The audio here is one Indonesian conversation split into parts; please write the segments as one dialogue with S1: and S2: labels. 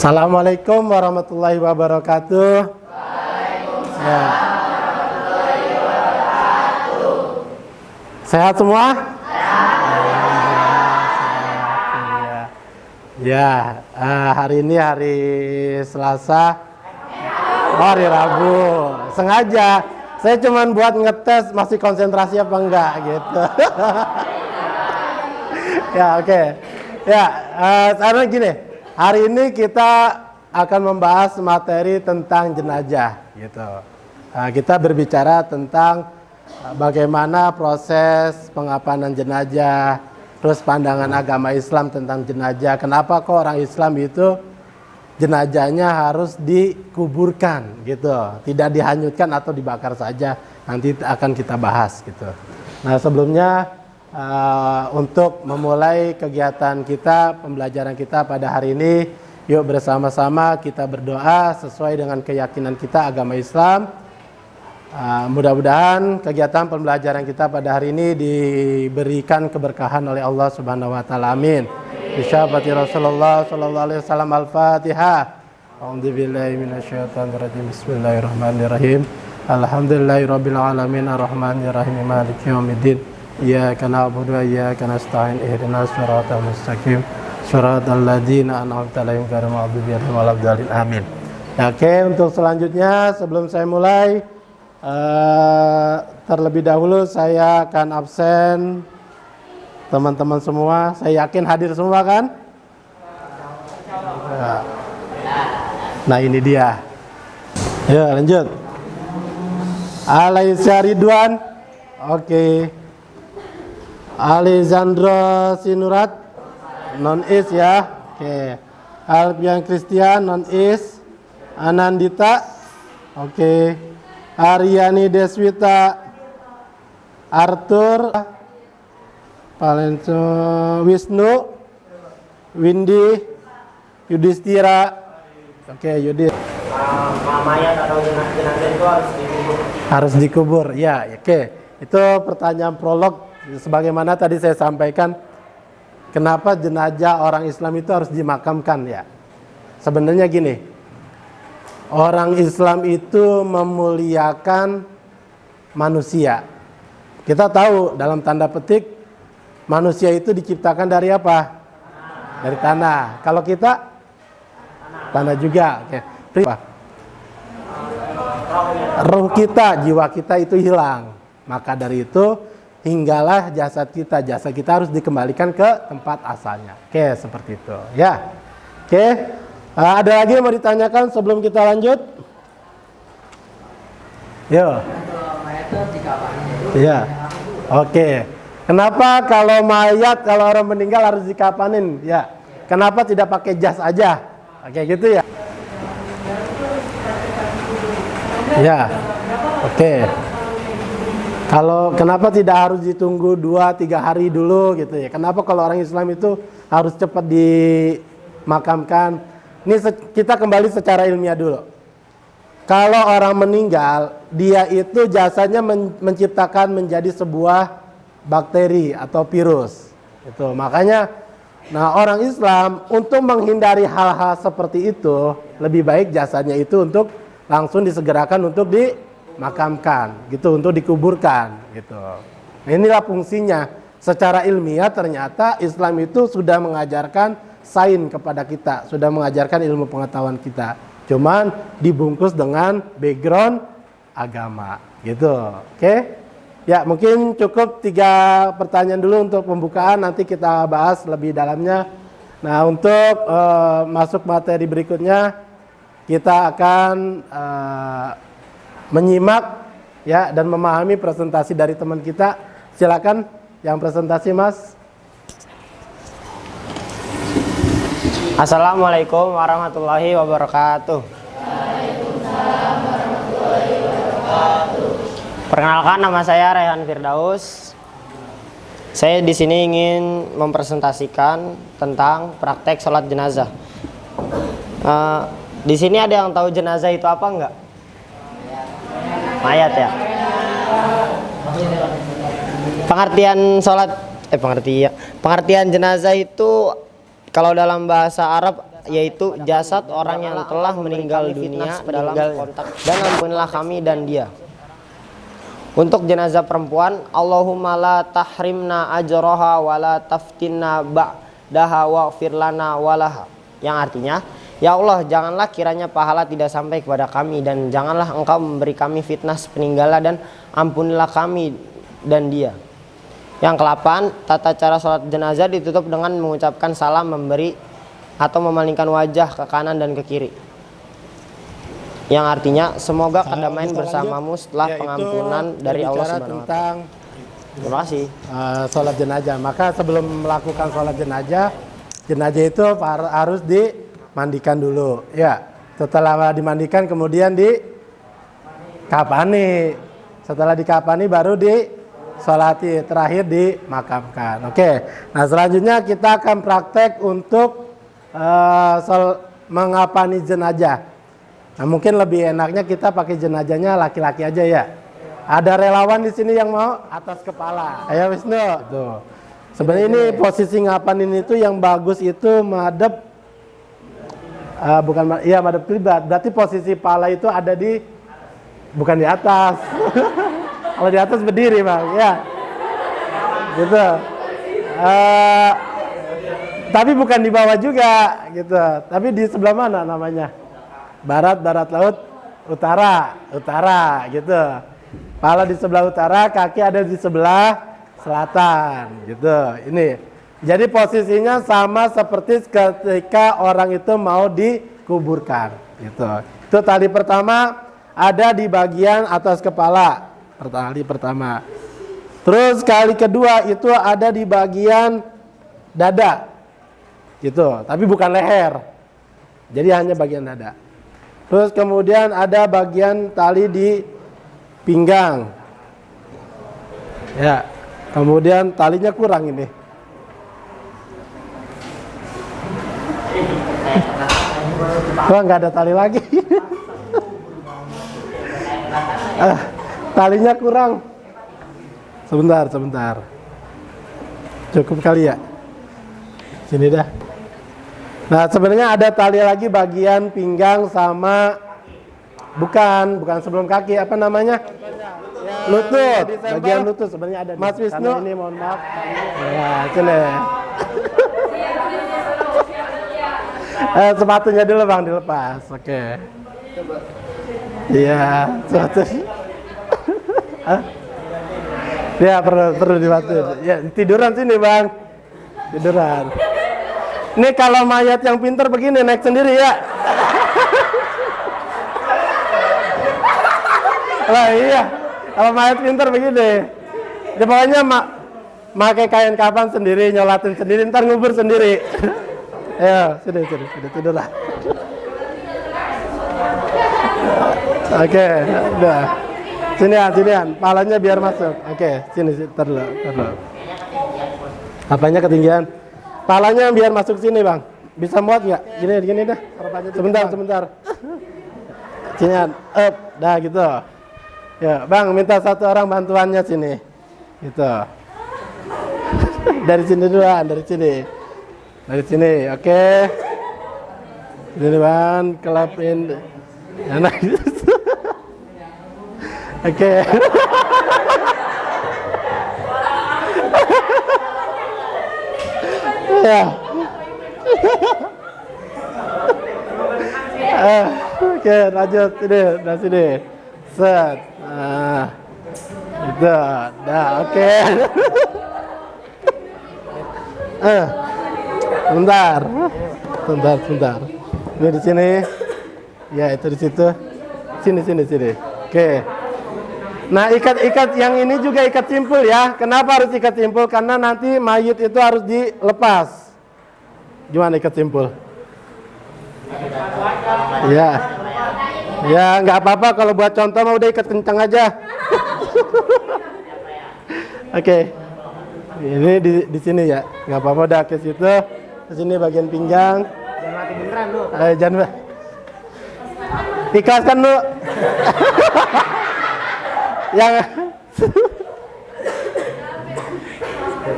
S1: Assalamualaikum warahmatullahi wabarakatuh. Ya. Sehat semua? Ya, hari ini hari Selasa, hari Rabu. Sengaja, saya cuman buat ngetes masih konsentrasi apa enggak gitu. Ya, oke. Ya, sekarang gini. Hari ini kita akan membahas materi tentang jenazah, gitu. Kita berbicara tentang bagaimana proses pengapanan jenazah, terus pandangan agama Islam tentang jenazah. Kenapa kok orang Islam itu jenazahnya harus dikuburkan, gitu, tidak dihanyutkan atau dibakar saja. Nanti akan kita bahas, gitu. Nah, sebelumnya untuk memulai kegiatan kita, pembelajaran kita pada hari ini, yuk bersama-sama kita berdoa sesuai dengan keyakinan kita agama Islam. Mudah-mudahan kegiatan pembelajaran kita pada hari ini diberikan keberkahan oleh Allah Subhanahu wa taala. Amin. Bisyafaati Rasulullah sallallahu alaihi wasallam. Al-Fatihah. A'udzubillahi minasyaitonirrajim. Bismillahirrahmanirrahim. Alhamdulillahirabbil alamin arrahmanirrahim maliki yaumiddin. Iyyaka na'budu wa iyyaka nasta'in ihdinas siratal mustaqim siratal ladzina an'amta 'alaihim ghairil maghdubi 'alaihim waladdallin. Amin. Oke, untuk selanjutnya sebelum saya mulai, terlebih dahulu saya akan absen teman-teman semua. Saya yakin hadir semua kan? Nah, ini dia. Ya, lanjut. Alaisa Ridwan. Oke. Alexandra Sinurat non is ya. Oke. Alfian Christian non is. Anandita. Oke. Aryani Deswita. Arthur. Palenco Wisnu. Windy. Yudhistira. Oke, Yudhit.
S2: Mayat atau jenazah itu
S1: harus dikubur. Ya, oke. Itu pertanyaan prolog. Sebagaimana tadi saya sampaikan, kenapa jenazah orang Islam itu harus dimakamkan ya? Sebenarnya gini, orang Islam itu memuliakan manusia. Kita tahu dalam tanda petik, manusia itu diciptakan dari apa? Dari tanah. Kalau kita, tanah juga. Oke. Roh kita, jiwa kita itu hilang. Maka dari itu, hinggalah jasad kita harus dikembalikan ke tempat asalnya. Oke, seperti itu ya. Oke, ada lagi yang mau ditanyakan sebelum kita lanjut? Yo. Iya. Oke. Kenapa kalau mayat, kalau orang meninggal harus dikapanin? Ya. Kenapa tidak pakai jas aja? Oke, gitu ya. Ya. Oke. Kalau kenapa tidak harus ditunggu 2-3 hari dulu gitu ya? Kenapa kalau orang Islam itu harus cepat dimakamkan? Ini kita kembali secara ilmiah dulu. Kalau orang meninggal, dia itu jasanya menciptakan menjadi sebuah bakteri atau virus. Itu makanya, nah orang Islam untuk menghindari hal-hal seperti itu, lebih baik jasanya itu untuk langsung disegerakan untuk dimakamkan gitu, untuk dikuburkan gitu. Nah, inilah fungsinya. Secara ilmiah ternyata Islam itu sudah mengajarkan sains kepada kita, sudah mengajarkan ilmu pengetahuan kita, cuman dibungkus dengan background agama gitu. Oke ya, mungkin cukup 3 pertanyaan dulu untuk pembukaan, nanti kita bahas lebih dalamnya. Nah, untuk masuk materi berikutnya, kita akan menyimak ya dan memahami presentasi dari teman kita. Silakan yang presentasi, Mas.
S2: Assalamualaikum warahmatullahi wabarakatuh.
S3: Waalaikumsalam warahmatullahi wabarakatuh.
S2: Perkenalkan, nama saya Rehan Firdaus. Saya di sini ingin mempresentasikan tentang praktek sholat jenazah. Di sini ada yang tahu jenazah itu apa enggak? Mayat ya. Pengertian jenazah itu kalau dalam bahasa Arab yaitu jasad orang yang telah meninggal dunia dalam kontak, dan ampunilah kami dan dia. Untuk jenazah perempuan, Allahumma la tahrimna ajroha wa la taftinna ba'daha waghfir lana walaha, yang artinya, ya Allah, janganlah kiranya pahala tidak sampai kepada kami, dan janganlah engkau memberi kami fitnah sepeninggalnya, dan ampunilah kami dan dia. Yang ke-8, tata cara sholat jenazah ditutup dengan mengucapkan salam, memberi atau memalingkan wajah ke kanan dan ke kiri, yang artinya semoga kedamaian bersamamu setelah pengampunan dari Allah Subhanahu wa Ta'ala. Terima kasih.
S1: Sholat jenazah. Maka sebelum melakukan sholat jenazah itu harus dimandikan dulu. Ya, setelah dimandikan kemudian dikafani. Setelah dikafani baru disolati, terakhir dimakamkan. Oke. Nah, selanjutnya kita akan praktek untuk mengafani jenazah. Nah, mungkin lebih enaknya kita pakai jenazahnya laki-laki aja ya. Ada relawan di sini yang mau atas kepala. Ayo Wisnu. Tuh. Sebenarnya ini posisi ngapanin itu yang bagus itu madep, madep kiblat. Berarti posisi pala itu ada bukan di atas. Kalau di atas berdiri bang, ya. Gitu. Tapi bukan di bawah juga, gitu. Tapi di sebelah mana namanya? Barat, laut, utara, gitu. Kepala di sebelah utara, kaki ada di sebelah selatan, gitu. Ini. Jadi posisinya sama seperti ketika orang itu mau dikuburkan, gitu. Itu tali pertama ada di bagian atas kepala, tali pertama. Terus kali kedua itu ada di bagian dada, gitu. Tapi bukan leher. Jadi hanya bagian dada. Terus kemudian ada bagian tali di pinggang. Ya, kemudian talinya kurang ini. Wah, nggak ada tali lagi. Talinya kurang. Sebentar. Cukup kali ya. Sini dah. Nah, sebenarnya ada tali lagi bagian pinggang sama bukan sebelum kaki, apa namanya? Lutut. Bagian lutut sebenarnya ada. Mas Wisnu, ini mohon maaf. Ya, sini. Sepatunya dulu Bang dilepas. Oke. Iya, sepatu. Ya, perlu dibantu. Ya, tiduran sini, Bang. Tiduran. Ini kalau mayat yang pintar begini naik sendiri ya. Lah iya, kalau mayat pintar begini. Ya, pokoknya pakai kain kafan sendiri, nyolatin sendiri, ntar ngubur sendiri. Ya, sudah tidur lah. Oke, udah. Sinian, palanya biar masuk. Oke, sini, tar dulu. Apanya ketinggian? Palanya biar masuk sini Bang. Bisa muat nggak? Gini dah. Sebentar. Sinian, up, dah gitu. Ya, Bang, minta satu orang bantuannya sini. Gitu. Dari sini duluan, dari sini, oke. Sini Bang, kelapin. Enak gitu. Oke. Ya. Oke, lanjut sini. Set. Nah. Itu. Dah, oke. Sebentar. Ini di sini. Ya, itu di situ. Sini. Oke. Nah, ikat yang ini juga ikat simpul ya. Kenapa harus ikat simpul? Karena nanti mayit itu harus dilepas. Gimana ikat simpul? Ya, nggak apa-apa kalau buat contoh mau udah ikat kencang aja. Oke. Ini di sini ya. Nggak apa-apa udah ke situ. Ke sini bagian pinggang.
S2: Jangan mati beneran lu.
S1: Jangan. Ikhlaskan lu. Yang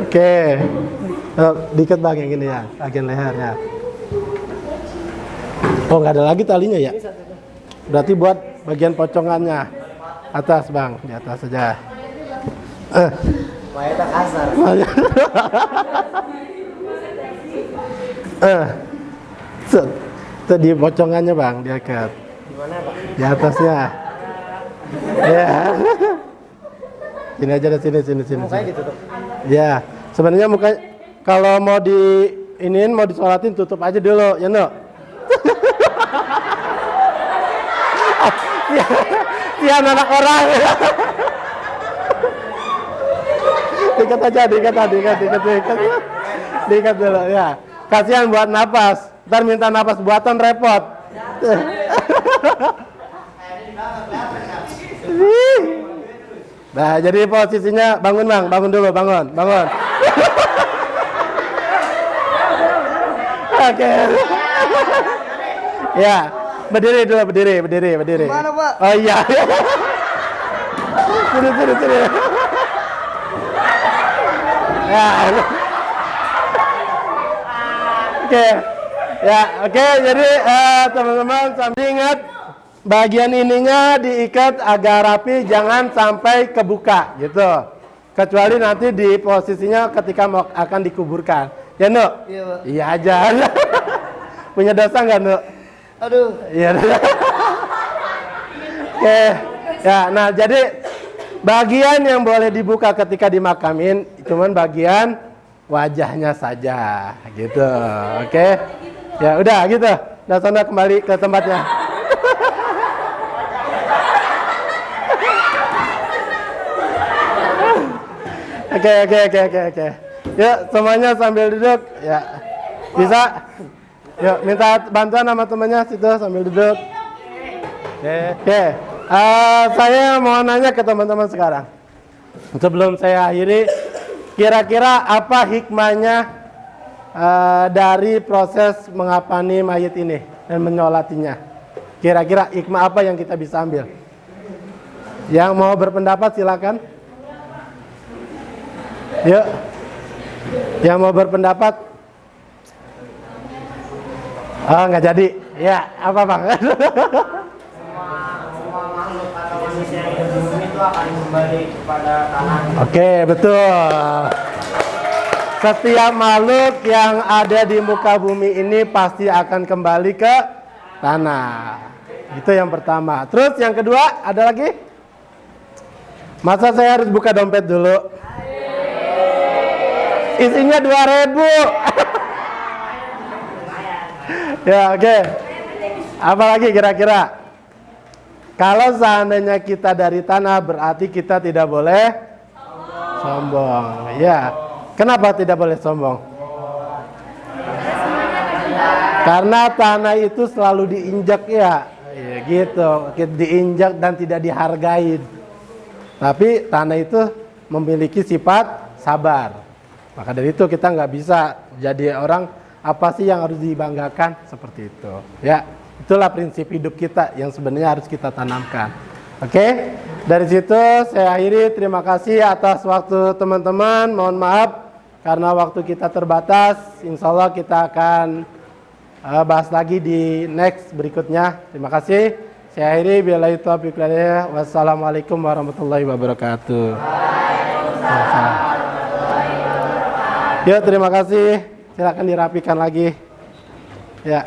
S1: Oke. Diikat Bang yang gini ya, bagian leher ya. Oh, nggak ada lagi talinya ya? Berarti buat bagian pocongannya. Atas bang, di atas saja.
S2: Mayatnya kasar.
S1: Set. Itu di pocongannya bang, di dekat.
S2: Di mana Pak?
S1: Di atasnya. Ya. Sini aja deh, sini.
S2: Mukanya ditutup.
S1: Ya, sebenarnya muka kalau mau mau disolatin tutup aja dulu, ya no. Sian anak orang. Diikat aja, diikat dulu ya. Kasihan buat napas. Ntar minta napas buatan repot. Nah, jadi posisinya bangun bang, bangun. Oke. Ya, berdiri dulu, berdiri.
S2: Mana Pak?
S1: Oh iya. Sini. Ya. Oke. Jadi teman-teman sambil ingat bagian ininya diikat agak rapi, jangan sampai kebuka gitu. Kecuali nanti di posisinya ketika akan dikuburkan. Ya, Nuk?
S2: Iya, Pak.
S1: Iya aja. Punya dosa nggak, Nuk?
S2: Aduh.
S1: Iya. Oke. Ya, nah jadi bagian yang boleh dibuka ketika dimakamin cuman bagian wajahnya saja gitu. Oke. Ya udah gitu. Nah, sana kembali ke tempatnya. Oke. Yuk, semuanya sambil duduk. Ya. Bisa? Yuk, minta bantuan sama temannya situ sambil duduk. Oke. Saya mau nanya ke teman-teman sekarang. Sebelum saya akhiri, kira-kira apa hikmahnya dari proses mengapani mayit ini dan menyolatinya? Kira-kira hikmah apa yang kita bisa ambil? Yang mau berpendapat silakan. Yuk. Yang mau berpendapat? Oh, nggak jadi. Ya, apa bang?
S2: Semua makhluk atau manusia yang hidup di bumi itu akan kembali kepada tanah.
S1: Oke, betul. Setiap makhluk yang ada di muka bumi ini pasti akan kembali ke tanah. Itu yang pertama. Terus yang kedua, ada lagi? Masa saya harus buka dompet dulu? Isinya 2.000. Ya, oke. Apa lagi kira-kira? Kalau seandainya kita dari tanah, berarti kita tidak boleh sombong. Ya. Kenapa tidak boleh sombong? Karena tanah itu selalu diinjak ya. Ya gitu. Diinjak dan tidak dihargai. Tapi tanah itu memiliki sifat sabar. Maka dari itu kita nggak bisa jadi orang apa sih yang harus dibanggakan seperti itu. Ya, itulah prinsip hidup kita yang sebenarnya harus kita tanamkan. Oke, dari situ saya akhiri. Terima kasih atas waktu teman-teman. Mohon maaf karena waktu kita terbatas. Insya Allah kita akan bahas lagi di next berikutnya. Terima kasih. Saya akhiri. Billahi taufiq wal hidayah. Wassalamualaikum warahmatullahi wabarakatuh. Ya, terima kasih. Silakan dirapikan lagi. Ya.